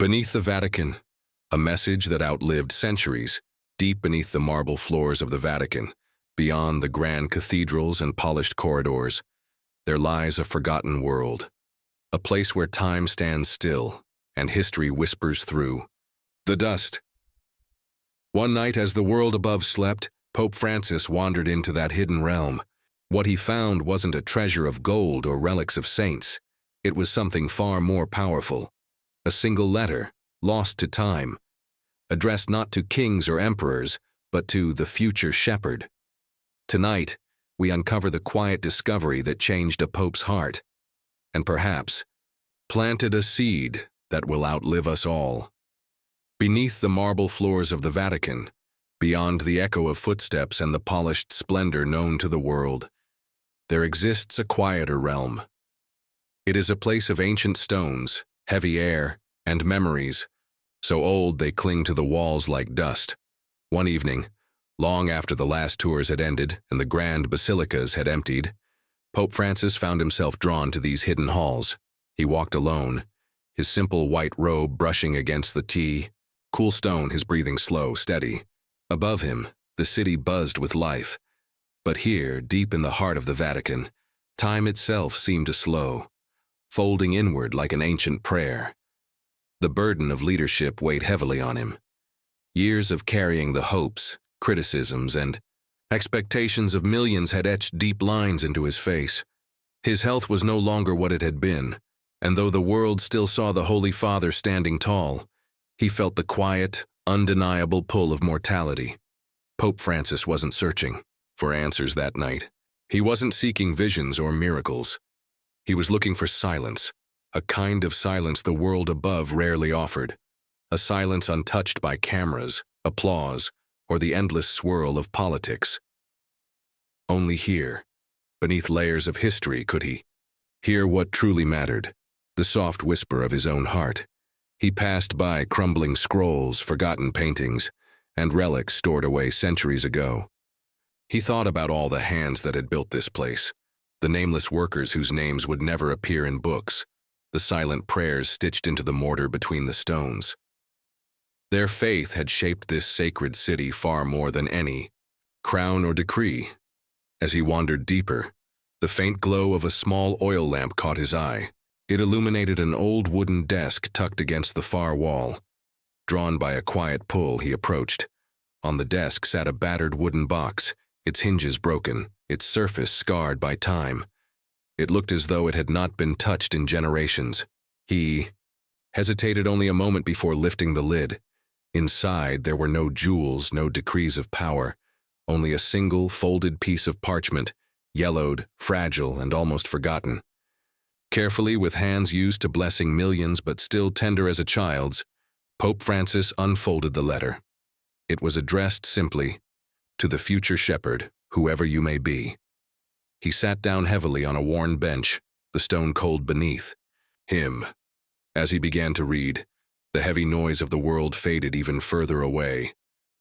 Beneath the Vatican, a message that outlived centuries, deep beneath the marble floors of the Vatican, beyond the grand cathedrals and polished corridors, there lies a forgotten world, a place where time stands still and history whispers through the dust. One night as the world above slept, Pope Francis wandered into that hidden realm. What he found wasn't a treasure of gold or relics of saints. It was something far more powerful. A single letter, lost to time, addressed not to kings or emperors, but to the future shepherd. Tonight, we uncover the quiet discovery that changed a pope's heart, and perhaps planted a seed that will outlive us all. Beneath the marble floors of the Vatican, beyond the echo of footsteps and the polished splendor known to the world, there exists a quieter realm. It is a place of ancient stones, heavy air, and memories, so old they cling to the walls like dust. One evening, long after the last tours had ended and the grand basilicas had emptied, Pope Francis found himself drawn to these hidden halls. He walked alone, his simple white robe brushing against the cool stone, his breathing slow, steady. Above him, the city buzzed with life. But here, deep in the heart of the Vatican, time itself seemed to slow, folding inward like an ancient prayer. The burden of leadership weighed heavily on him. Years of carrying the hopes, criticisms, and expectations of millions had etched deep lines into his face. His health was no longer what it had been, and though the world still saw the Holy Father standing tall, he felt the quiet, undeniable pull of mortality. Pope Francis wasn't searching for answers that night. He wasn't seeking visions or miracles. He was looking for silence, a kind of silence the world above rarely offered, a silence untouched by cameras, applause, or the endless swirl of politics. Only here, beneath layers of history, could he hear what truly mattered, the soft whisper of his own heart. He passed by crumbling scrolls, forgotten paintings, and relics stored away centuries ago. He thought about all the hands that had built this place, the nameless workers whose names would never appear in books, the silent prayers stitched into the mortar between the stones. Their faith had shaped this sacred city far more than any crown or decree. As he wandered deeper, the faint glow of a small oil lamp caught his eye. It illuminated an old wooden desk tucked against the far wall. Drawn by a quiet pull, he approached. On the desk sat a battered wooden box, its hinges broken, its surface scarred by time. It looked as though it had not been touched in generations. He hesitated only a moment before lifting the lid. Inside, there were no jewels, no decrees of power, only a single folded piece of parchment, yellowed, fragile, and almost forgotten. Carefully, with hands used to blessing millions but still tender as a child's, Pope Francis unfolded the letter. It was addressed simply, "To the future shepherd, whoever you may be." He sat down heavily on a worn bench, the stone cold beneath him. As he began to read, the heavy noise of the world faded even further away,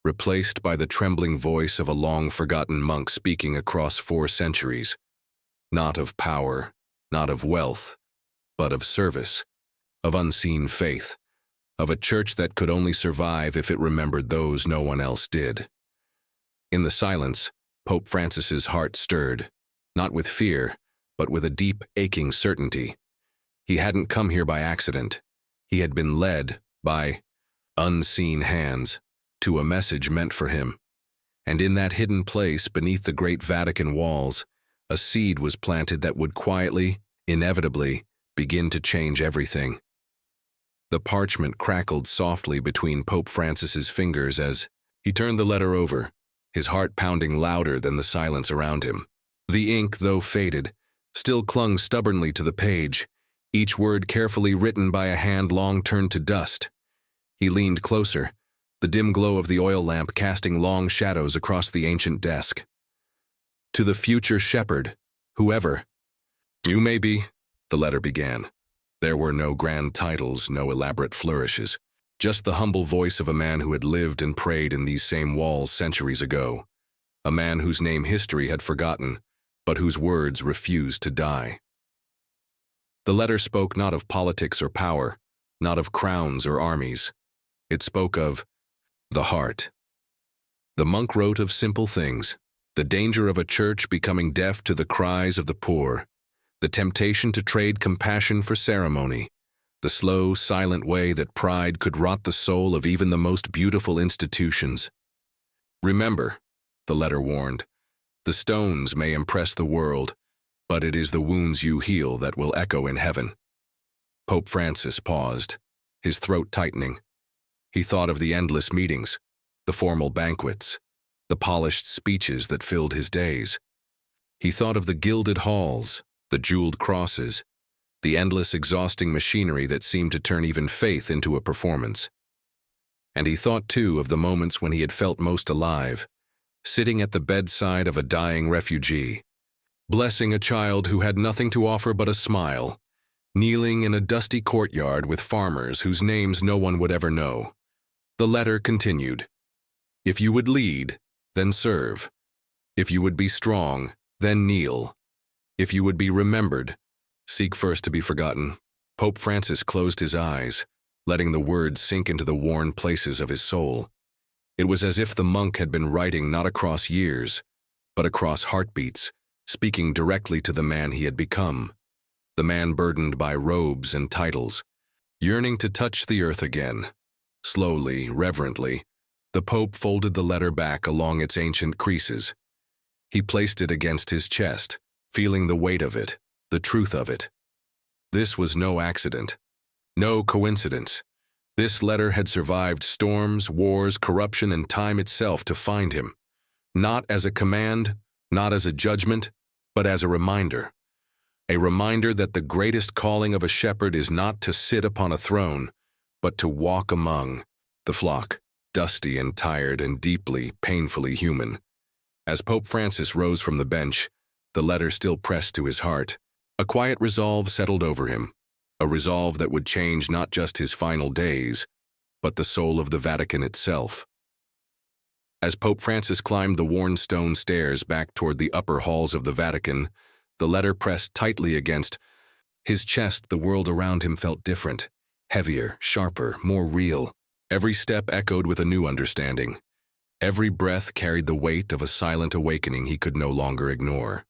replaced by the trembling voice of a long-forgotten monk speaking across 4 centuries. Not of power, not of wealth, but of service, of unseen faith, of a church that could only survive if it remembered those no one else did. In the silence, Pope Francis's heart stirred, not with fear, but with a deep, aching certainty. He hadn't come here by accident. He had been led by unseen hands to a message meant for him. And in that hidden place beneath the great Vatican walls, a seed was planted that would quietly, inevitably, begin to change everything. The parchment crackled softly between Pope Francis's fingers as he turned the letter over, his heart pounding louder than the silence around him. The ink, though faded, still clung stubbornly to the page, each word carefully written by a hand long turned to dust. He leaned closer, the dim glow of the oil lamp casting long shadows across the ancient desk. "To the future shepherd, whoever you may be," the letter began. There were no grand titles, no elaborate flourishes, just the humble voice of a man who had lived and prayed in these same walls centuries ago, a man whose name history had forgotten, but whose words refused to die. The letter spoke not of politics or power, not of crowns or armies. It spoke of the heart. The monk wrote of simple things, the danger of a church becoming deaf to the cries of the poor, the temptation to trade compassion for ceremony, the slow, silent way that pride could rot the soul of even the most beautiful institutions. Remember, the letter warned, the stones may impress the world, but it is the wounds you heal that will echo in heaven. Pope Francis paused, his throat tightening. He thought of the endless meetings, the formal banquets, the polished speeches that filled his days. He thought of the gilded halls, the jeweled crosses, the endless exhausting machinery that seemed to turn even faith into a performance. And he thought, too, of the moments when he had felt most alive, sitting at the bedside of a dying refugee, blessing a child who had nothing to offer but a smile, kneeling in a dusty courtyard with farmers whose names no one would ever know. The letter continued, "If you would lead, then serve. If you would be strong, then kneel. If you would be remembered, seek first to be forgotten." Pope Francis closed his eyes, letting the words sink into the worn places of his soul. It was as if the monk had been writing not across years, but across heartbeats, speaking directly to the man he had become, the man burdened by robes and titles, yearning to touch the earth again. Slowly, reverently, the Pope folded the letter back along its ancient creases. He placed it against his chest, feeling the weight of it, the truth of it. This was no accident, no coincidence. This letter had survived storms, wars, corruption, and time itself to find him, not as a command, not as a judgment, but as a reminder that the greatest calling of a shepherd is not to sit upon a throne, but to walk among the flock, dusty and tired and deeply, painfully human. As Pope Francis rose from the bench, the letter still pressed to his heart. A quiet resolve settled over him, a resolve that would change not just his final days, but the soul of the Vatican itself. As Pope Francis climbed the worn stone stairs back toward the upper halls of the Vatican, the letter pressed tightly against his chest. The world around him felt different, heavier, sharper, more real. Every step echoed with a new understanding. Every breath carried the weight of a silent awakening he could no longer ignore.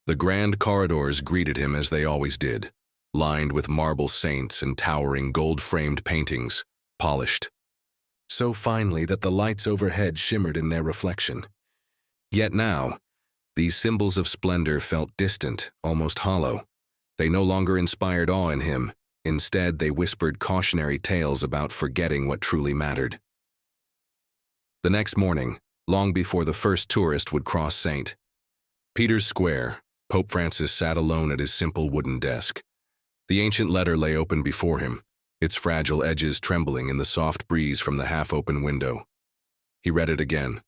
The grand corridors greeted him as they always did, lined with marble saints and towering gold-framed paintings, polished so finely that the lights overhead shimmered in their reflection. Yet now, these symbols of splendor felt distant, almost hollow. They no longer inspired awe in him. Instead, they whispered cautionary tales about forgetting what truly mattered. The next morning, long before the first tourist would cross St. Peter's Square, Pope Francis sat alone at his simple wooden desk. The ancient letter lay open before him, its fragile edges trembling in the soft breeze from the half-open window. He read it again,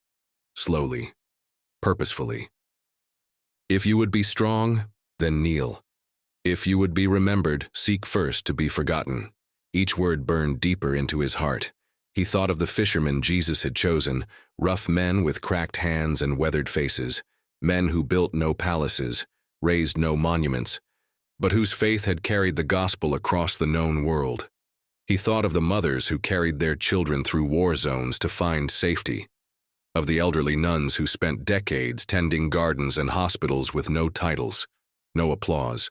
slowly, purposefully. "If you would be strong, then kneel. If you would be remembered, seek first to be forgotten." Each word burned deeper into his heart. He thought of the fishermen Jesus had chosen, rough men with cracked hands and weathered faces, men who built no palaces, raised no monuments, but whose faith had carried the gospel across the known world. He thought of the mothers who carried their children through war zones to find safety, of the elderly nuns who spent decades tending gardens and hospitals with no titles, no applause.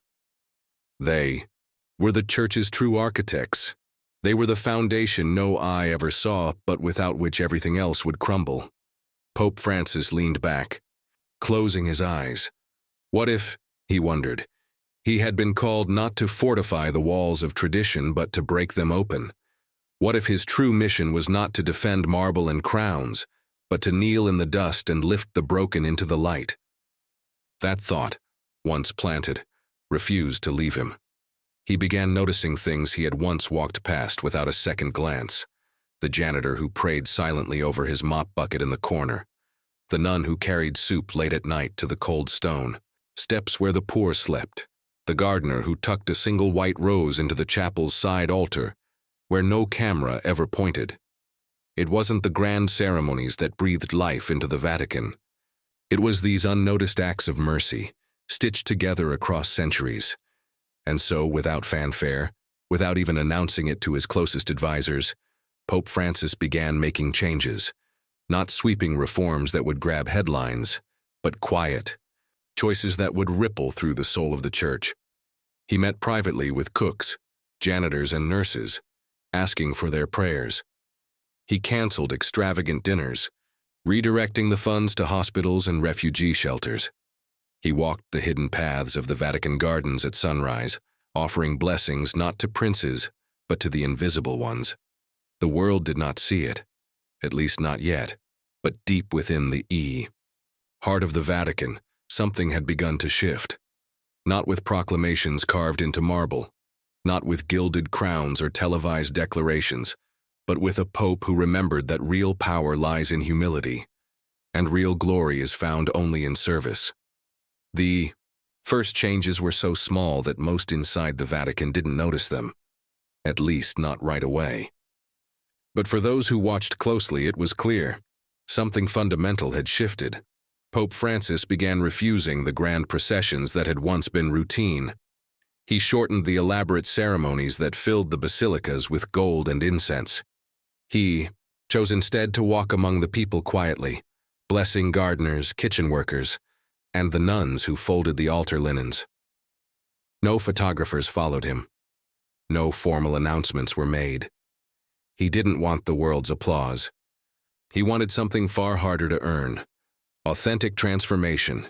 They were the church's true architects. They were the foundation no eye ever saw, but without which everything else would crumble. Pope Francis leaned back, closing his eyes. What if, he wondered, he had been called not to fortify the walls of tradition, but to break them open? What if his true mission was not to defend marble and crowns, but to kneel in the dust and lift the broken into the light? That thought, once planted, refused to leave him. He began noticing things he had once walked past without a second glance. The janitor who prayed silently over his mop bucket in the corner. The nun who carried soup late at night to the cold stone. Steps where the poor slept. The gardener who tucked a single white rose into the chapel's side altar, where no camera ever pointed. It wasn't the grand ceremonies that breathed life into the Vatican. It was these unnoticed acts of mercy, stitched together across centuries. And so, without fanfare, Without even announcing it to his closest advisors, Pope Francis began making changes, not sweeping reforms that would grab headlines, but quiet, choices that would ripple through the soul of the church. He met privately with cooks, janitors, and nurses, asking for their prayers. He canceled extravagant dinners, redirecting the funds to hospitals and refugee shelters. He walked the hidden paths of the Vatican gardens at sunrise, offering blessings not to princes, but to the invisible ones. The world did not see it, at least not yet, but deep within the heart of the Vatican, something had begun to shift. Not with proclamations carved into marble, not with gilded crowns or televised declarations, but with a pope who remembered that real power lies in humility, and real glory is found only in service. The first changes were so small that most inside the Vatican didn't notice them, at least not right away. But for those who watched closely, it was clear. Something fundamental had shifted. Pope Francis began refusing the grand processions that had once been routine. He shortened the elaborate ceremonies that filled the basilicas with gold and incense. He chose instead to walk among the people quietly, blessing gardeners, kitchen workers, and the nuns who folded the altar linens. No photographers followed him. No formal announcements were made. He didn't want the world's applause. He wanted something far harder to earn: authentic transformation.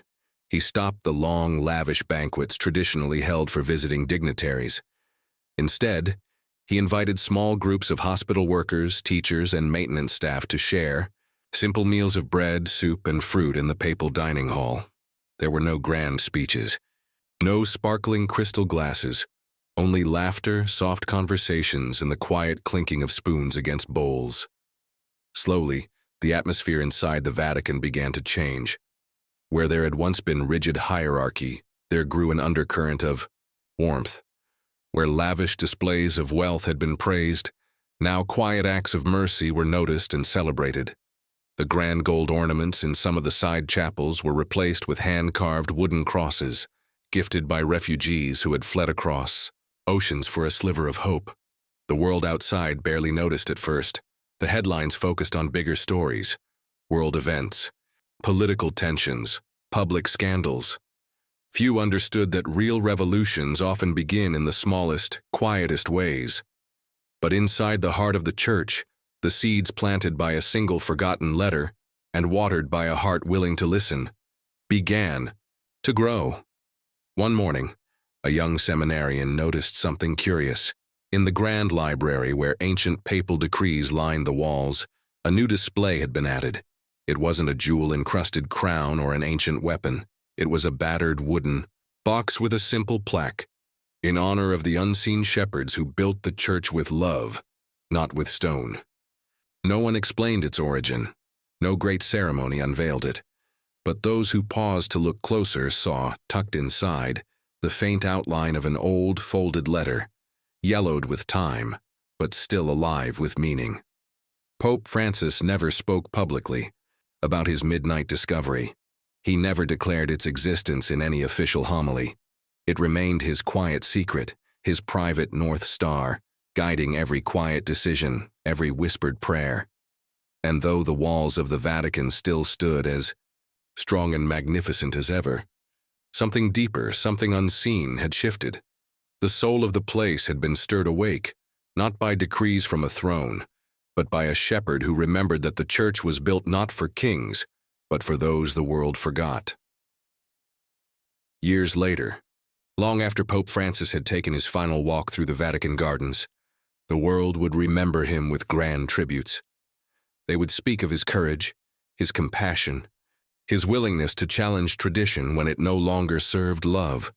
He stopped the long, lavish banquets traditionally held for visiting dignitaries. Instead, he invited small groups of hospital workers, teachers, and maintenance staff to share simple meals of bread, soup, and fruit in the papal dining hall. There were no grand speeches, no sparkling crystal glasses, only laughter, soft conversations, and the quiet clinking of spoons against bowls. Slowly, the atmosphere inside the Vatican began to change. Where there had once been rigid hierarchy, there grew an undercurrent of warmth. Where lavish displays of wealth had been praised, now quiet acts of mercy were noticed and celebrated. The grand gold ornaments in some of the side chapels were replaced with hand-carved wooden crosses, gifted by refugees who had fled across oceans for a sliver of hope. The world outside barely noticed at first. The headlines focused on bigger stories, world events, political tensions, public scandals. Few understood that real revolutions often begin in the smallest, quietest ways. But inside the heart of the church, the seeds planted by a single forgotten letter and watered by a heart willing to listen began to grow. One morning, a young seminarian noticed something curious. In the grand library where ancient papal decrees lined the walls, a new display had been added. It wasn't a jewel-encrusted crown or an ancient weapon. It was a battered wooden box with a simple plaque, in honor of the unseen shepherds who built the church with love, not with stone. No one explained its origin. No great ceremony unveiled it. But those who paused to look closer saw, tucked inside, the faint outline of an old, folded letter, yellowed with time, but still alive with meaning. Pope Francis never spoke publicly about his midnight discovery. He never declared its existence in any official homily. It remained his quiet secret, his private North Star, guiding every quiet decision, every whispered prayer. And though the walls of the Vatican still stood as strong and magnificent as ever, something deeper, something unseen had shifted. The soul of the place had been stirred awake, not by decrees from a throne, but by a shepherd who remembered that the church was built not for kings, but for those the world forgot. Years later, long after Pope Francis had taken his final walk through the Vatican gardens, the world would remember him with grand tributes. They would speak of his courage, his compassion, his willingness to challenge tradition when it no longer served love.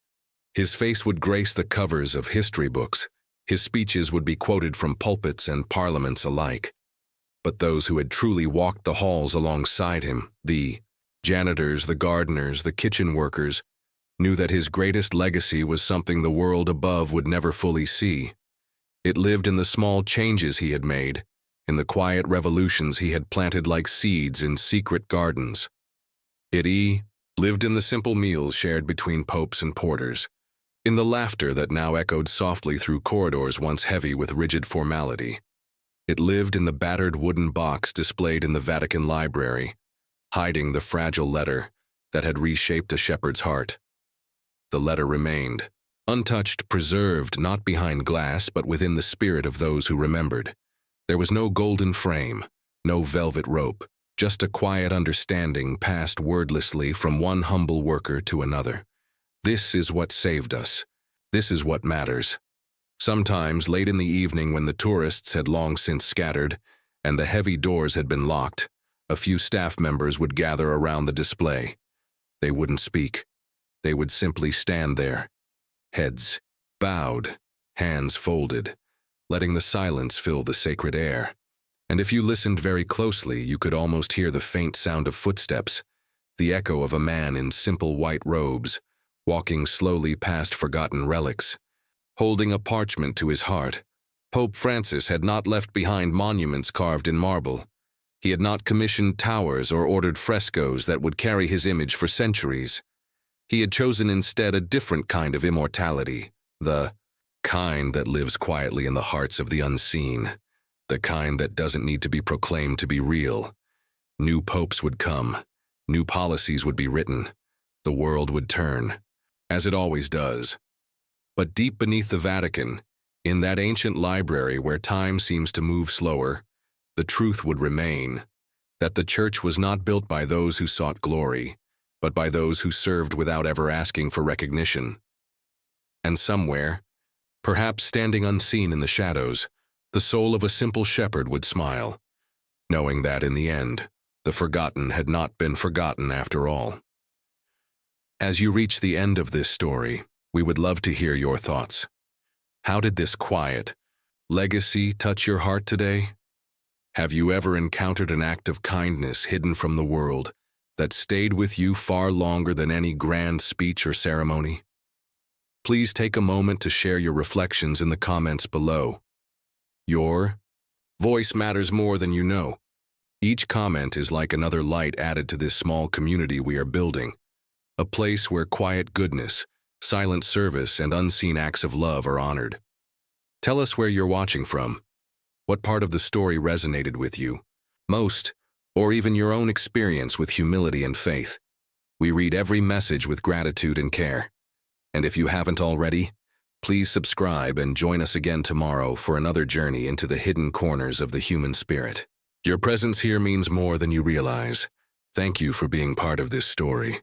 His face would grace the covers of history books. His speeches would be quoted from pulpits and parliaments alike. But those who had truly walked the halls alongside him, the janitors, the gardeners, the kitchen workers, knew that his greatest legacy was something the world above would never fully see. It lived in the small changes he had made, in the quiet revolutions he had planted like seeds in secret gardens. It lived in the simple meals shared between popes and porters, in the laughter that now echoed softly through corridors once heavy with rigid formality. It lived in the battered wooden box displayed in the Vatican library, hiding the fragile letter that had reshaped a shepherd's heart. The letter remained, untouched, preserved, not behind glass, but within the spirit of those who remembered. There was no golden frame, no velvet rope, just a quiet understanding passed wordlessly from one humble worker to another. This is what saved us. This is what matters. Sometimes, late in the evening when the tourists had long since scattered and the heavy doors had been locked, a few staff members would gather around the display. They wouldn't speak. They would simply stand there, heads bowed, hands folded, letting the silence fill the sacred air. And if you listened very closely, you could almost hear the faint sound of footsteps, the echo of a man in simple white robes, walking slowly past forgotten relics, holding a parchment to his heart. Pope Francis had not left behind monuments carved in marble. He had not commissioned towers or ordered frescoes that would carry his image for centuries. He had chosen instead a different kind of immortality, the kind that lives quietly in the hearts of the unseen, the kind that doesn't need to be proclaimed to be real. New popes would come, new policies would be written, the world would turn, as it always does. But deep beneath the Vatican, in that ancient library where time seems to move slower, the truth would remain, that the church was not built by those who sought glory, but by those who served without ever asking for recognition. And somewhere, perhaps standing unseen in the shadows, the soul of a simple shepherd would smile, knowing that in the end, the forgotten had not been forgotten after all. As you reach the end of this story, we would love to hear your thoughts. How did this quiet legacy touch your heart today? Have you ever encountered an act of kindness hidden from the world that stayed with you far longer than any grand speech or ceremony? Please take a moment to share your reflections in the comments below. Your voice matters more than you know. Each comment is like another light added to this small community we are building, a place where quiet goodness, silent service, and unseen acts of love are honored. Tell us where you're watching from. What part of the story resonated with you most, or even your own experience with humility and faith? We read every message with gratitude and care. And if you haven't already, please subscribe and join us again tomorrow for another journey into the hidden corners of the human spirit. Your presence here means more than you realize. Thank you for being part of this story.